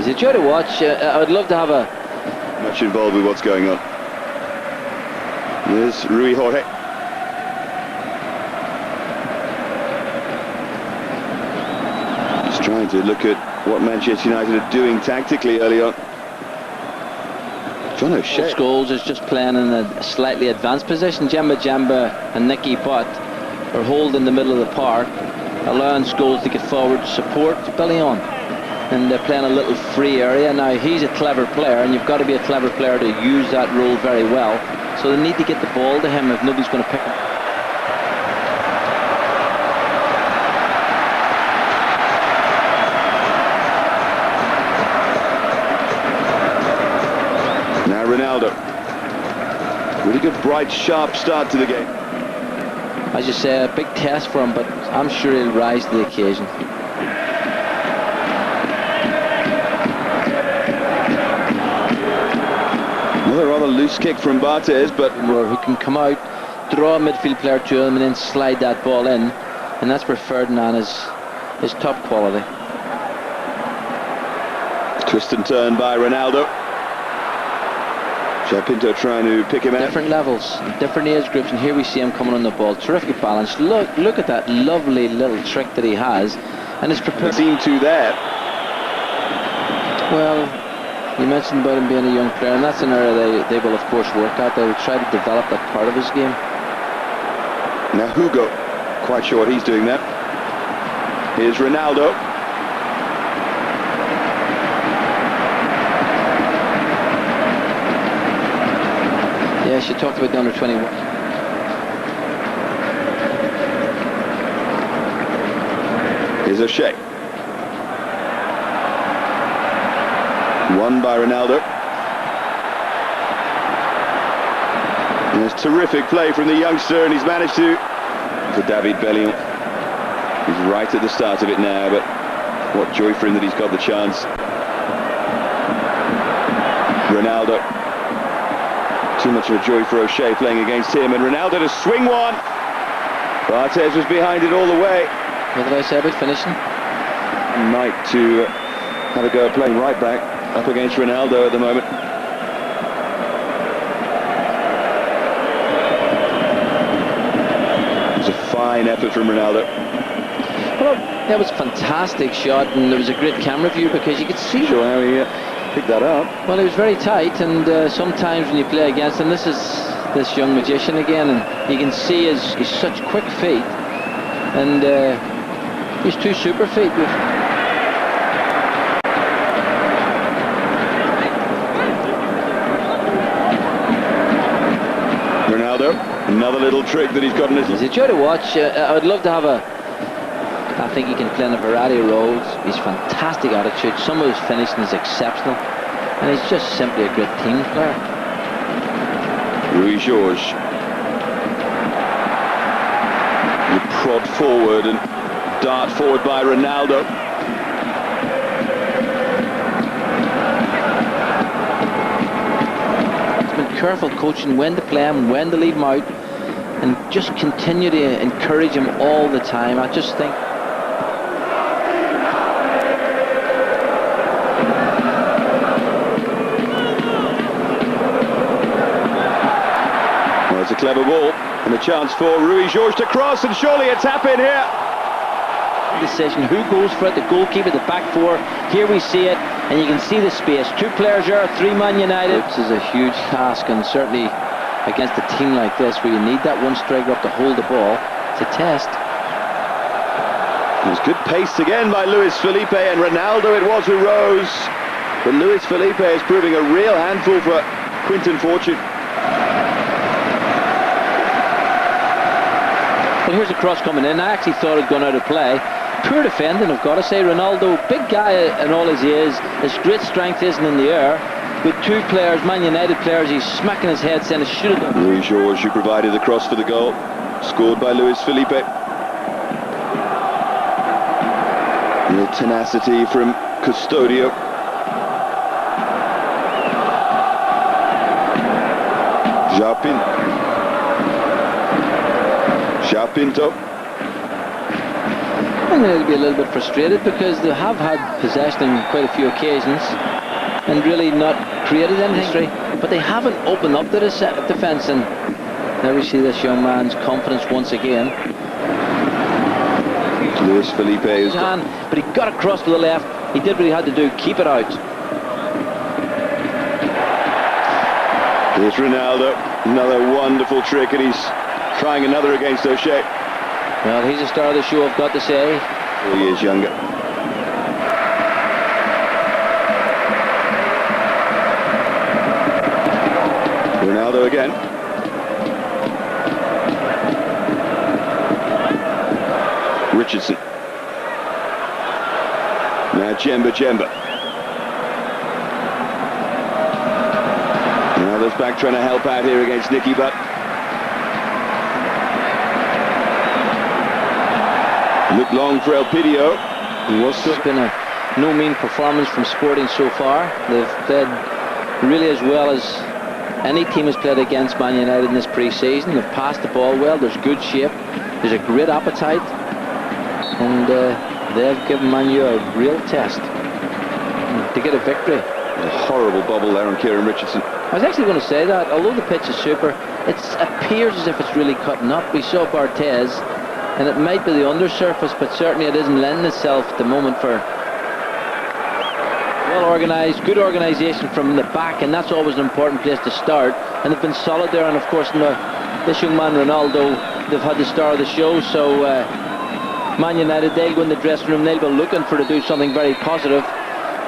It's a joy to watch. I would love to have a... Much involved with what's going on. There's Rui Jorge. Just trying to look at what Manchester United are doing tactically early on. John O'Shea. Scholes is just playing in a slightly advanced position. Jemba and Nicky Butt are holding the middle of the park, allowing Scholes to get forward to support Billy on. And they're playing a little free area. Now, he's a clever player, and you've got to be a clever player to use that role very well. So they need to get the ball to him if nobody's going to pick him. Now Ronaldo. Really good, bright, sharp start to the game. As you say, a big test for him, but I'm sure he'll rise to the occasion. Another rather loose kick from Barthez, but who can come out, draw a midfield player to him, and then slide that ball in, and that's where Ferdinand is top quality. Twist and turn by Ronaldo. Pinto trying to pick him out. Different levels, different age groups, and here we see him coming on the ball. Terrific balance. Look at that lovely little trick that he has, and it's prepared. Seem to there. Well, you mentioned about him being a young player, and that's an area they will of course work at. They will try to develop that part of his game. Now Hugo, quite sure what he's doing there. Here's Ronaldo. Yes, you talked about the under 21. Here's O'Shea. Won by Ronaldo. And there's terrific play from the youngster, and he's managed to David Bellion. He's right at the start of it now, but what joy for him that he's got the chance. Ronaldo. Too much of a joy for O'Shea playing against him, and Ronaldo to swing one. Barthez was behind it all the way. What did I say about finishing? Might to have a go at playing right back up against Ronaldo at the moment. It was a fine effort from Ronaldo. Well, that was a fantastic shot, and there was a great camera view because you could see how he picked that up. Well, he was very tight, and sometimes when you play against him, this is this young magician again, and you can see he's such quick feet, and he's two super feet. Ronaldo, another little trick that he's got in his... It's a joy to watch. I would love to have a... I think he can play in a variety of roles. He's fantastic attitude. Some of his finishing is exceptional, and he's just simply a great team player. Rui Jorge. You prod forward and dart forward by Ronaldo. He's been careful coaching when to play him, when to leave him out, and just continue to encourage him all the time. I just think... It's a clever ball and a chance for Rui Jorge to cross, and surely a tap in here. Decision, who goes for it? The goalkeeper, the back four. Here we see it, and you can see the space. Two players there, three-man United. This is a huge task, and certainly against a team like this where you need that one striker up to hold the ball. It's a test. It was good pace again by Luis Felipe, and Ronaldo it was who rose. But Luis Felipe is proving a real handful for Quinton Fortune. Well, here's a cross coming in. I actually thought it had gone out of play. Poor defending, I've got to say. Ronaldo, big guy and all as he is, his great strength isn't in the air. With two players, Man United players, he's smacking his head saying it should have done. Rui Jorge, who provided the cross for the goal, scored by Luis Felipe. Real tenacity from Custodio. Pinto. think they'll be a little bit frustrated because they have had possession on quite a few occasions and really not created anything, but they haven't opened up the defence, and there we see this young man's confidence once again. Luis Felipe is but he got across to the left. He did what he had to do, keep it out. Here's Ronaldo, another wonderful trick, and he's trying another against O'Shea. Well, he's a star of the show, I've got to say. 4 years younger. Ronaldo again. Richardson. Now Djemba. Ronaldo's back trying to help out here against Nicky Butt. Looked long for Elpidio. It's been a no mean performance from Sporting so far. They've played really as well as any team has played against Man United in this pre-season. They've passed the ball well, there's good shape, there's a great appetite, and they've given Man U a real test to get a victory. A horrible bubble there on Kieran Richardson. I was actually going to say that, although the pitch is super, it appears as if it's really cutting up. We saw Barthez, and it might be the undersurface, but certainly it isn't lending itself at the moment for well organised, good organisation from the back, and that's always an important place to start. And they've been solid there, and of course this young man Ronaldo, they've had the star of the show, so Man United, they'll go in the dressing room, they'll be looking to do something very positive,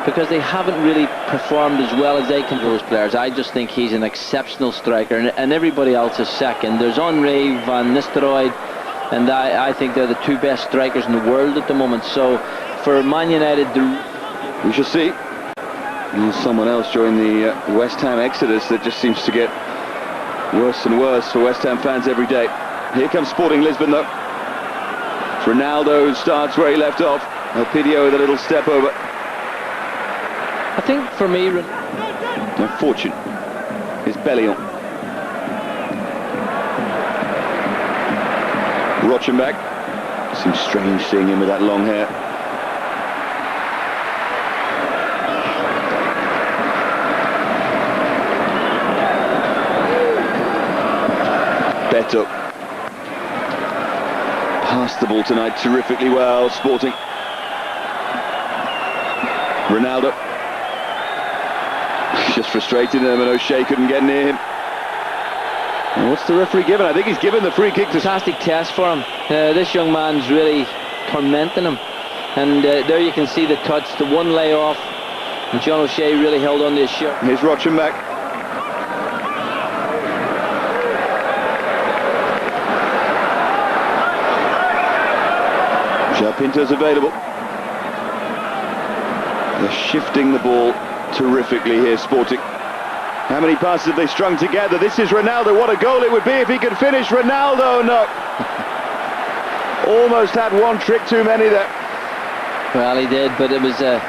because they haven't really performed as well as they can. Those players, I just think he's an exceptional striker, and everybody else is second. There's Henry, Van Nistelrooy, and I think they're the two best strikers in the world at the moment. So for Man United, we shall see. There's someone else join the West Ham exodus that just seems to get worse and worse for West Ham fans every day. Here comes Sporting Lisbon though. It's Ronaldo who starts where he left off. Elpidio with a little step over. I think for me, now Fortune is Bellion. Rochenbach. Seems strange seeing him with that long hair. Beto. Passed the ball tonight terrifically well, Sporting. Ronaldo. Just frustrated him, and O'Shea couldn't get near him. And what's the referee given? I think he's given the free kick to... Fantastic test for him. This young man's really tormenting him. And there you can see the touch, the one layoff. And John O'Shea really held on to his shirt. Here's Rochenbach. Pinto's available. They're shifting the ball terrifically here, Sporting. How many passes have they strung together? This is Ronaldo. What a goal it would be if he could finish. Ronaldo, no. Almost had one trick too many there. Well, he did, but it was a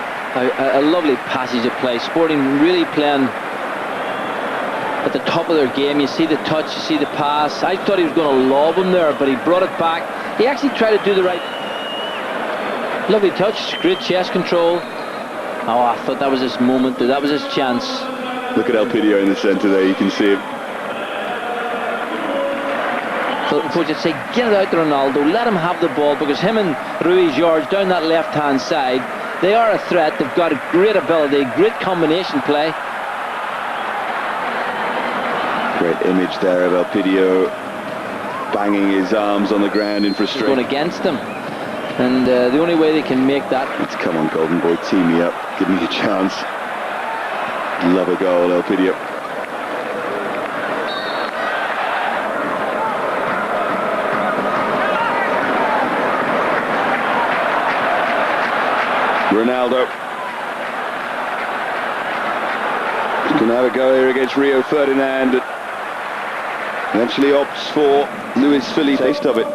lovely passage of play. Sporting really playing at the top of their game. You see the touch, you see the pass. I thought he was going to lob him there, but he brought it back. He actually tried to do the right... Lovely touch, great chest control. Oh, I thought that was his moment, that was his chance. Look at Elpidio in the centre there, you can see him. So the coach would say, get it out to Ronaldo, let him have the ball, because him and Rui Jorge down that left-hand side, they are a threat, they've got a great ability, great combination play. Great image there of Elpidio banging his arms on the ground in frustration. Going against him. And the only way they can make that... It's come on, Golden Boy, team me up, give me a chance. Love a goal, Elpidio. Ronaldo. He's going to have a go here against Rio Ferdinand. Eventually opts for Luis Felipe. Taste of it.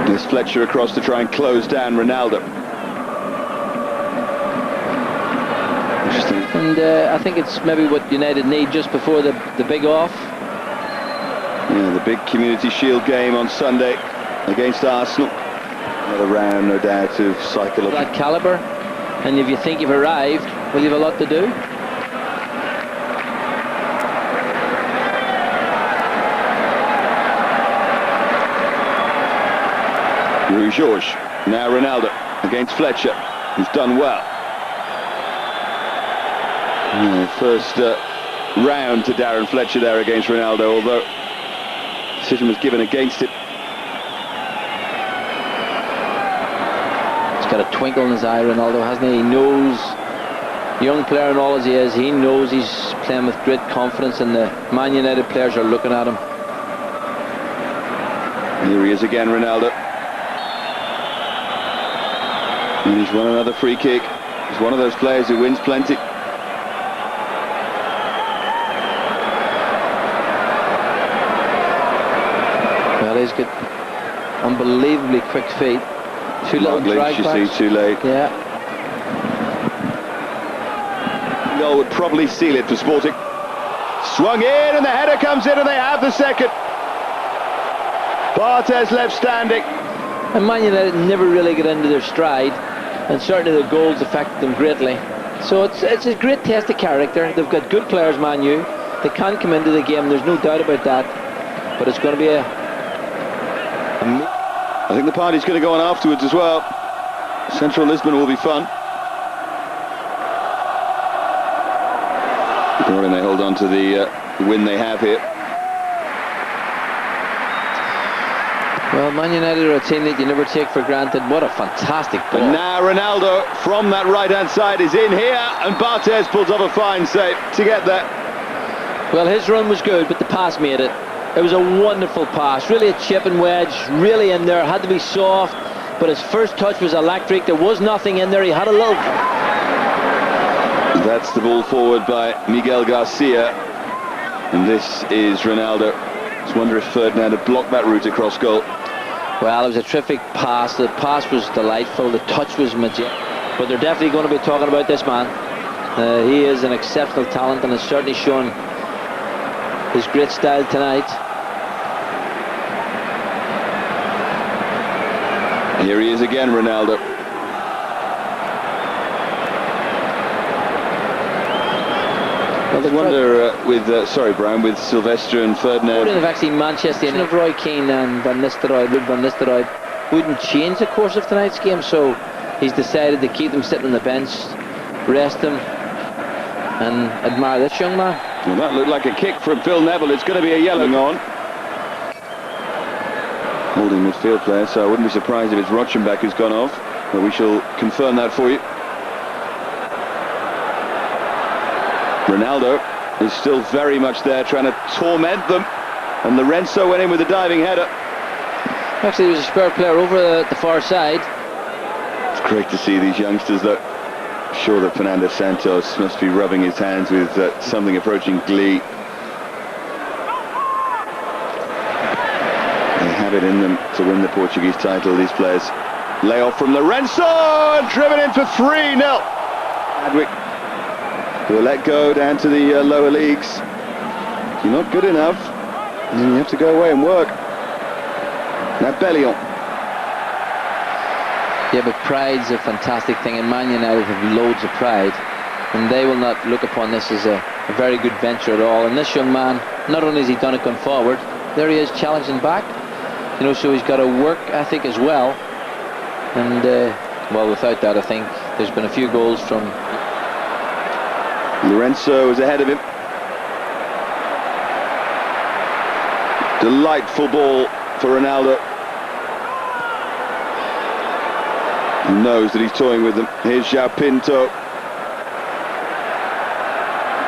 There's Fletcher across to try and close down Ronaldo. Interesting. And I think it's maybe what United need just before the big off. Yeah, the big Community Shield game on Sunday against Arsenal. Another round, no doubt, of psychological. That calibre, and if you think you've arrived, well, you've a lot to do. Rui Jorge, now Ronaldo against Fletcher, who's done well. Yeah, first round to Darren Fletcher there against Ronaldo, although decision was given against it. He's got a twinkle in his eye, Ronaldo, hasn't he? He knows, young player and all as he is, he knows he's playing with great confidence, and the Man United players are looking at him. Here he is again, Ronaldo. And he's won another free kick. He's one of those players who wins plenty. Well, he's got unbelievably quick feet. Two little drag you backs. see, too late. Yeah. Goal would probably seal it for Sporting. Swung in, and the header comes in, and they have the second. Barthez left standing. And Man United never really get into their stride, and certainly the goals affected them greatly. So it's a great test of character. They've got good players, Man U. They can come into the game, there's no doubt about that. But it's going to be I think the party's going to go on afterwards as well. Central Lisbon will be fun. Providing they hold on to the win they have here. Well, Man United are a team that you never take for granted. What a fantastic ball. And now Ronaldo from that right-hand side is in here, and Barthez pulls off a fine save to get there. Well, his run was good, but the pass made it. It was a wonderful pass, really a chip and wedge, really in there, had to be soft, but his first touch was electric. There was nothing in there, he had a little... That's the ball forward by Miguel Garcia, and this is Ronaldo. Just wonder if Ferdinand had blocked that route across goal. Well, it was a terrific pass. The pass was delightful, the touch was majestic, but they're definitely going to be talking about this man. He is an exceptional talent, and has certainly shown his great style tonight. Here he is again, Ronaldo. I wonder with sorry, Brian, with Sylvester and Ferdinand. If actually Manchester and if Roy Keane and Van Nistelrooy wouldn't change the course of tonight's game, so he's decided to keep them sitting on the bench, rest them, and admire this young man. Well, that looked like a kick from Phil Neville. It's going to be a yellow on. Holding midfield player, so I wouldn't be surprised if it's Rochenbach who's gone off, but we shall confirm that for you. Ronaldo is still very much there, trying to torment them, and Lorenzo went in with a diving header. Actually, there was a spare player over the far side. It's great to see these youngsters, though. I'm sure that Fernando Santos must be rubbing his hands with something approaching glee. They have it in them to win the Portuguese title, these players. Lay off from Lorenzo, and driven in for 3-0. Adwick will let go down to the lower leagues. If you're not good enough, then you have to go away and work. Now Bellion. Yeah, but pride's a fantastic thing, and Man United have loads of pride, and they will not look upon this as a very good venture at all. And this young man, not only has he done it going forward, there he is challenging back, you know, so he's got a work ethic as well. And well, without that, I think there's been a few goals from Lorenzo is ahead of him. Delightful ball for Ronaldo. He knows that he's toying with them. Here's João Pinto.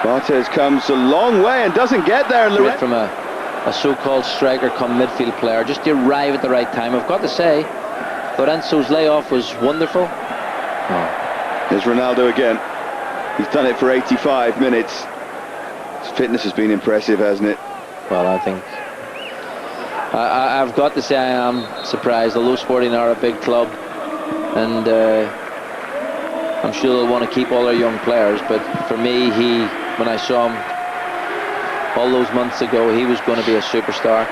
Barthez comes a long way and doesn't get there. And from a so-called striker come midfield player, just to arrive at the right time. I've got to say, Lorenzo's layoff was wonderful. There's Ronaldo again. He's done it for 85 minutes. His fitness has been impressive, hasn't it? Well, I think I've got to say I am surprised, although Sporting are a big club, and I'm sure they'll want to keep all their young players, but for me, when I saw him, all those months ago he was going to be a superstar,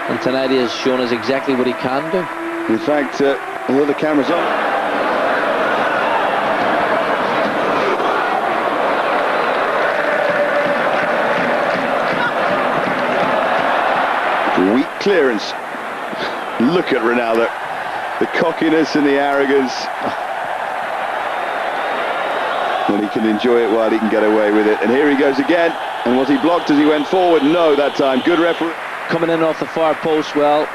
and tonight he has shown us exactly what he can do. In fact, although the camera's on, weak clearance. Look at Ronaldo, the cockiness and the arrogance. Well, he can enjoy it while he can get away with it. And here he goes again. And was he blocked as he went forward? No, that time. Good referee. Coming in off the far post, well,